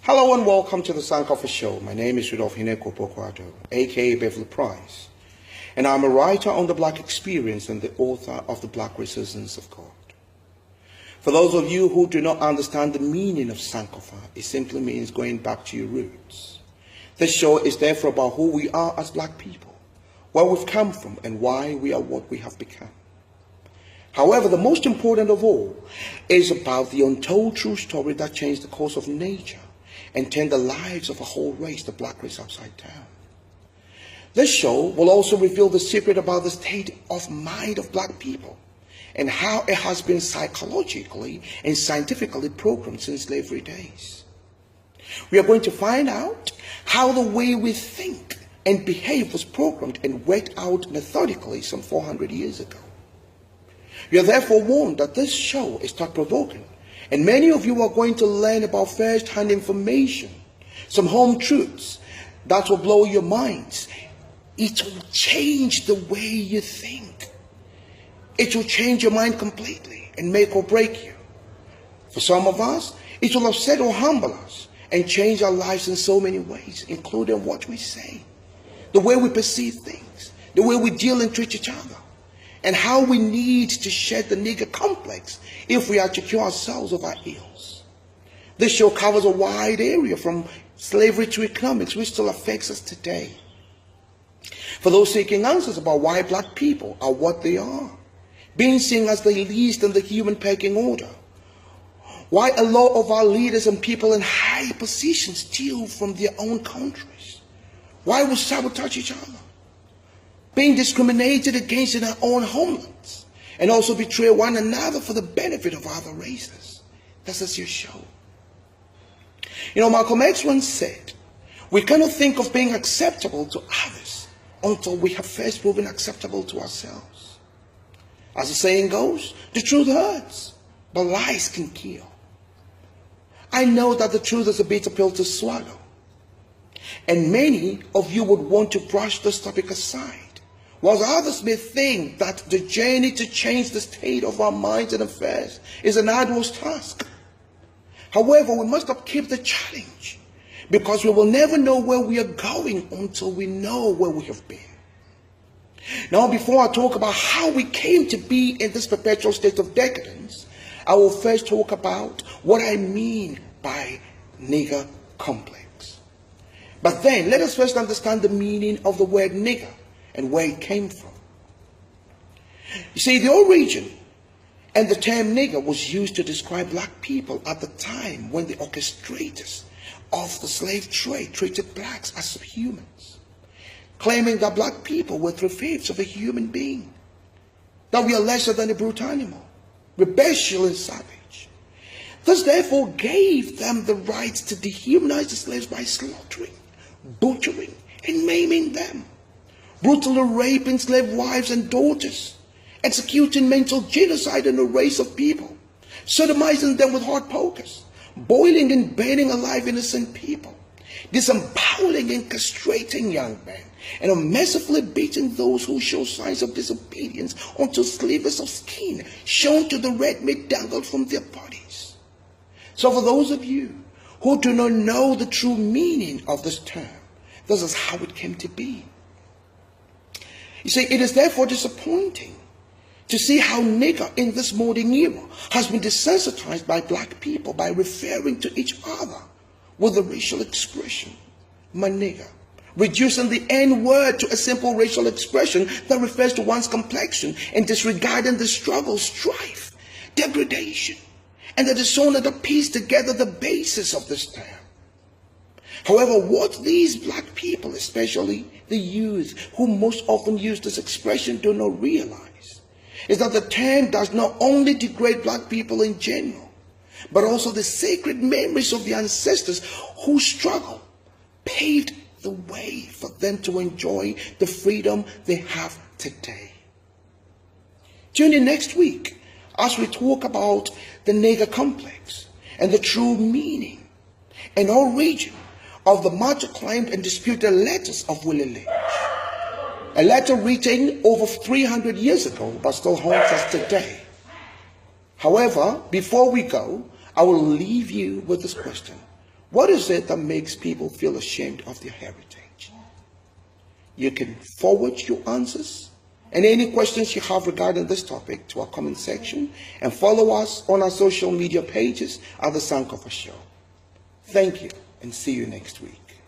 Hello and welcome to the Sankofa show. My name is Rudolph Hineko Pokwado, aka Beverly Price, and I'm a writer on the Black experience and the author of the Black Resistance of God. For those of you who do not understand the meaning of Sankofa, it simply means going back to your roots. This show is therefore about who we are as Black people, where we've come from, and why we are what we have become. However, the most important of all is about the untold true story that changed the course of nature and turned the lives of a whole race, the Black race, upside down. This show will also reveal the secret about the state of mind of Black people and how it has been psychologically and scientifically programmed since slavery days. We are going to find out how the way we think and behave was programmed and worked out methodically some 400 years ago. You are therefore warned that this show is thought-provoking, and many of you are going to learn about first-hand information, some home truths that will blow your minds. It will change the way you think. It will change your mind completely and make or break you. For some of us, it will upset or humble us and change our lives in so many ways, including what we say, the way we perceive things, the way we deal and treat each other, and how we need to shed the nigger complex if we are to cure ourselves of our ills. This show covers a wide area from slavery to economics, which still affects us today. For those seeking answers about why Black people are what they are, being seen as the least in the human pecking order, why a lot of our leaders and people in high positions steal from their own countries, why we sabotage each other, being discriminated against in our own homelands, and also betray one another for the benefit of other races. This is your show. You know, Malcolm X once said, we cannot think of being acceptable to others until we have first proven acceptable to ourselves. As the saying goes, the truth hurts, but lies can kill. I know that the truth is a bitter pill to swallow, and many of you would want to brush this topic aside, whilst others may think that the journey to change the state of our minds and affairs is an arduous task. However, we must upkeep the challenge, because we will never know where we are going until we know where we have been. Now, before I talk about how we came to be in this perpetual state of decadence, I will first talk about what I mean by nigger complex. But then, let us first understand the meaning of the word nigger and where it came from. You see, the origin and the term nigger was used to describe Black people at the time when the orchestrators of the slave trade treated Blacks as subhumans, claiming that Black people were three-fifths of a human being, that we are lesser than a brute animal, rebellious and savage. This therefore gave them the right to dehumanize the slaves by slaughtering, butchering, and maiming them, brutally raping slave wives and daughters, executing mental genocide on a race of people, sodomizing them with hot pokers, boiling and burning alive innocent people, disemboweling and castrating young men, and unmercifully beating those who show signs of disobedience until slivers of skin shown to the red meat dangled from their bodies. So for those of you who do not know the true meaning of this term, this is how it came to be. You see, it is therefore disappointing to see how nigger in this modern era has been desensitized by Black people by referring to each other with the racial expression, my nigger, reducing the N-word to a simple racial expression that refers to one's complexion and disregarding the struggle, strife, degradation, and the dishonor that piece together the basis of this term. However, what these Black people, especially the youth who most often use this expression, do not realize is that the term does not only degrade Black people in general, but also the sacred memories of the ancestors whose struggle paved the way for them to enjoy the freedom they have today. Tune in next week as we talk about the nigger complex and the true meaning and origin of the much acclaimed and disputed letters of Willie Lynch. A letter written over 300 years ago but still haunts us today. However, before we go, I will leave you with this question. What is it that makes people feel ashamed of their heritage? You can forward your answers and any questions you have regarding this topic to our comment section, and follow us on our social media pages at The Sankofa Show. Thank you, and see you next week.